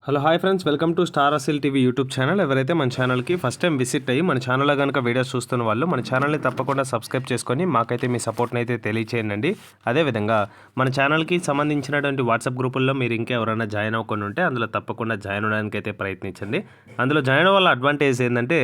Hello hi friends, welcome to star Aseel TV YouTube channel. ఎవరైతే మన ఛానల్కి ఫస్ట్ టైం విజిట్ అయ్యి మన ఛానల్లో కనుక వీడియోస్ చూస్తున్న వాళ్ళు మన ఛానల్ని తప్పకుండా సబ్స్క్రైబ్ చేసుకొని మాకైతే మీ సపోర్ట్ని అయితే తెలియచేయండి. అదేవిధంగా మన ఛానల్కి సంబంధించినటువంటి వాట్సాప్ గ్రూపుల్లో మీరు ఇంకా ఎవరైనా జాయిన్ అవ్వకుండా ఉంటే అందులో తప్పకుండా జాయిన్ అవ్వడానికి అయితే ప్రయత్నించండి. అందులో జాయిన్ అవ్వాల అడ్వాంటేజ్ ఏంటంటే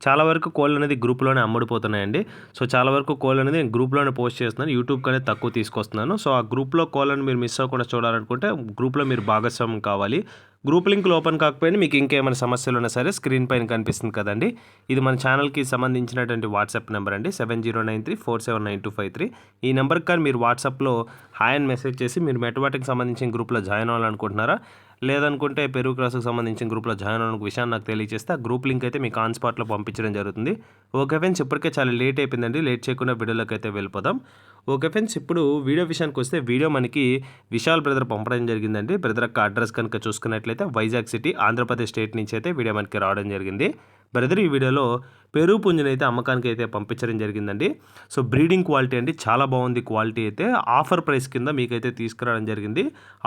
చాలా వరకు కోళ్ళు అనేది గ్రూప్లోనే అమ్ముడిపోతున్నాయండి. సో చాలా వరకు కోళ్ళు అనేది నేను గ్రూప్లోనే పోస్ట్ చేస్తున్నాను, యూట్యూబ్కి అనేది తక్కువ తీసుకొస్తున్నాను. సో ఆ గ్రూప్లో కోళ్ళని మీరు మిస్ అవ్వకుండా చూడాలనుకుంటే గ్రూప్లో మీరు భాగస్వామ్యం కావాలి. గ్రూప్ లింక్లు ఓపెన్ కాకపోయినా మీకు ఇంకేమైనా సమస్యలు ఉన్నా సరే స్క్రీన్ పైన కనిపిస్తుంది కదండి, ఇది మన ఛానల్కి సంబంధించినటువంటి వాట్సాప్ నెంబర్ అండి. 7093479253. ఈ నెంబర్కి కానీ మీరు వాట్సాప్లో హాయ్ అని మెసేజ్ చేసి మీరు మెటవాటికి సంబంధించిన గ్రూప్లో జాయిన్ అవ్వాలనుకుంటున్నారా, లేదనుకుంటే పెరుగు క్రాస్కి సంబంధించిన గ్రూప్లో జాయిన్ అవ్వడానికి విషయాన్ని నాకు తెలియజేస్తే ఆ గ్రూప్ లింక్ అయితే మీకు ఆన్ స్పాట్లో పంపించడం జరుగుతుంది. ఓకే ఫ్రెండ్స్, ఇప్పటికే చాలా లేట్ అయిపోయిందండి. లేట్ చేయకుండా వీడియోలోకి అయితే వెళ్ళిపోదాం. ఓకే ఫ్రెండ్స్, ఇప్పుడు వీడియో విషయానికి వస్తే వీడియో మనకి విశాల్ బ్రదర్ పంపడం జరిగిందండి. బ్రదర్ యొక్క అడ్రస్ కనుక చూసుకున్నట్లయితే వైజాగ్ సిటీ, ఆంధ్రప్రదేశ్ స్టేట్ నుంచి అయితే వీడియో మనకి రావడం జరిగింది. బ్రదర్ ఈ వీడియోలో పెరుగు పుంజుని అయితే అమ్మకానికి అయితే పంపించడం జరిగిందండి. సో బ్రీడింగ్ క్వాలిటీ అండి, చాలా బాగుంది క్వాలిటీ అయితే. ఆఫర్ ప్రైస్ కింద మీకైతే తీసుకురావడం జరిగింది.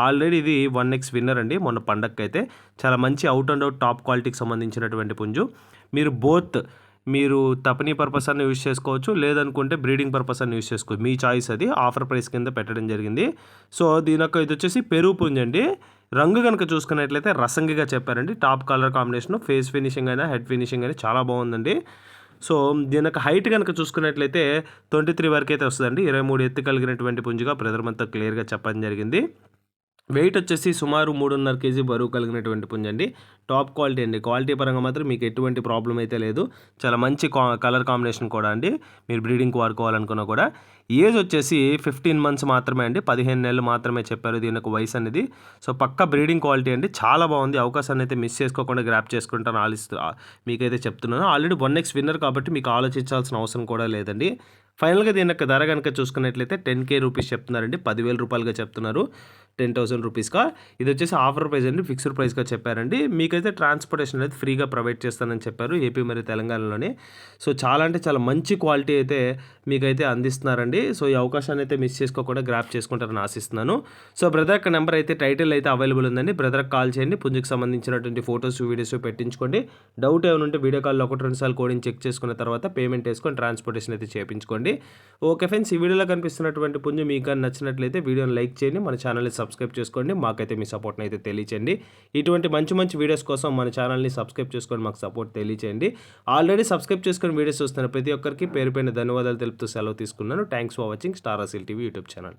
ఆల్రెడీ ఇది 1x విన్నర్ అండి. మొన్న పండగకి అయితే చాలా మంచి అవుట్ అండ్ అవుట్ టాప్ క్వాలిటీకి సంబంధించినటువంటి పుంజు. మీరు తపనీ పర్పస్ అన్న యూజ్ చేసుకోవచ్చు, లేదనుకుంటే బ్రీడింగ్ పర్పస్ అన్న యూజ్ చేసుకోవచ్చు, మీ చాయిస్ అది. ఆఫర్ ప్రైస్ కింద పెట్టడం జరిగింది. సో దీని యొక్క ఇది వచ్చేసి పెరుగు పుంజు అండి. రంగు కనుక చూసుకున్నట్లయితే రసంగిగా చెప్పారండి. Top colour combination, face finishing అయినా హెడ్ ఫినిషింగ్ అయినా చాలా బాగుందండి. సో దీని యొక్క హైట్ కనుక చూసుకున్నట్లయితే 23 వరకు అయితే వస్తుందండి. 23 ఎత్తు కలిగినటువంటి పుంజుగా బ్రదర్ మనతో క్లియర్గా చెప్పడం జరిగింది. వెయిట్ వచ్చేసి సుమారు 3.5 కేజీ బరువు కలిగినటువంటి పుంజండి. టాప్ క్వాలిటీ అండి. క్వాలిటీ పరంగా మాత్రం మీకు ఎటువంటి ప్రాబ్లం అయితే లేదు. చాలా మంచి కలర్ కాంబినేషన్ కూడా అండి. మీరు బ్రీడింగ్కి వాడుకోవాలనుకున్నా కూడా. ఏజ్ వచ్చేసి 15 మంత్స్ మాత్రమే అండి. 15 నెలలు మాత్రమే చెప్పారు దీని యొక్క వయసు అనేది. సో పక్క బ్రీడింగ్ క్వాలిటీ అండి, చాలా బాగుంది. అవకాశాన్ని అయితే మిస్ చేసుకోకుండా గ్రాప్ చేసుకుంటాను మీకైతే చెప్తున్నాను. ఆల్రెడీ 1x విన్నర్ కాబట్టి మీకు ఆలోచించాల్సిన అవసరం కూడా లేదండి. ఫైనల్గా దీని యొక్క ధర కనుక చూసుకున్నట్లయితే 10K రూపీస్ చెప్తున్నారండి. 10,000 రూపాయలుగా చెప్తున్నారు, 10,000 రూపీస్గా. ఇది వచ్చేసి ఆఫర్ ప్రైస్ అండి, ఫిక్స్డ్ ప్రైస్గా చెప్పారండి. మీకైతే ట్రాన్స్పోర్టేషన్ అనేది ఫ్రీగా ప్రొవైడ్ చేస్తానని చెప్పారు, ఏపీ మరియు తెలంగాణలోనే. సో చాలా అంటే చాలా మంచి క్వాలిటీ అయితే మీకైతే అందిస్తున్నారండి. సో ఈ అవకాశాన్ని అయితే మిస్ చేసుకోకుండా గ్రాప్ చేసుకుంటారని ఆశిస్తున్నాను. సో బ్రదర్ యొక్క నెంబర్ అయితే టైటిల్ అయితే అవైలబుల్ ఉందండి. బ్రదర్కి కాల్ చేయండి, పుంజుకి సంబంధించినటువంటి ఫొటోస్ వీడియోస్ పెట్టించుకోండి. డౌట్ ఏమైనా ఉంటే వీడియో కాల్లో 1-2 సార్లు కోడింగ్ చెక్ చేసుకున్న తర్వాత పేమెంట్ వేసుకొని ట్రాన్స్పోర్టేషన్ అయితే చేయించుకోండి. ఓకే ఫ్రెండ్స్, ఈ వీడియోలో కనిపిస్తున్నటువంటి పుంజు మీకు కానీ నచ్చినట్లయితే వీడియోని లైక్ చేయండి, మన ఛానల్ని సబ్స్క్రైబ్ చేసుకోండి, మాకైతే మీ సపోర్ట్ని అయితే తెలియచేయండి. ఇటువంటి మంచి మంచి వీడియోస్ కోసం మన ఛానల్ని సబ్స్క్రైబ్ చేసుకొని మాకు సపోర్ట్ తెలియచేయండి. ఆల్రెడీ సబ్స్క్రైబ్ చేసుకొని వీడియోస్ చూస్తున్న ప్రతి ఒక్కరికి పేరు పైన ధన్యవాదాలు తెలుపుతూ సెలవు తీసుకున్నాను. Thanks for watching star Aseel TV YouTube channel.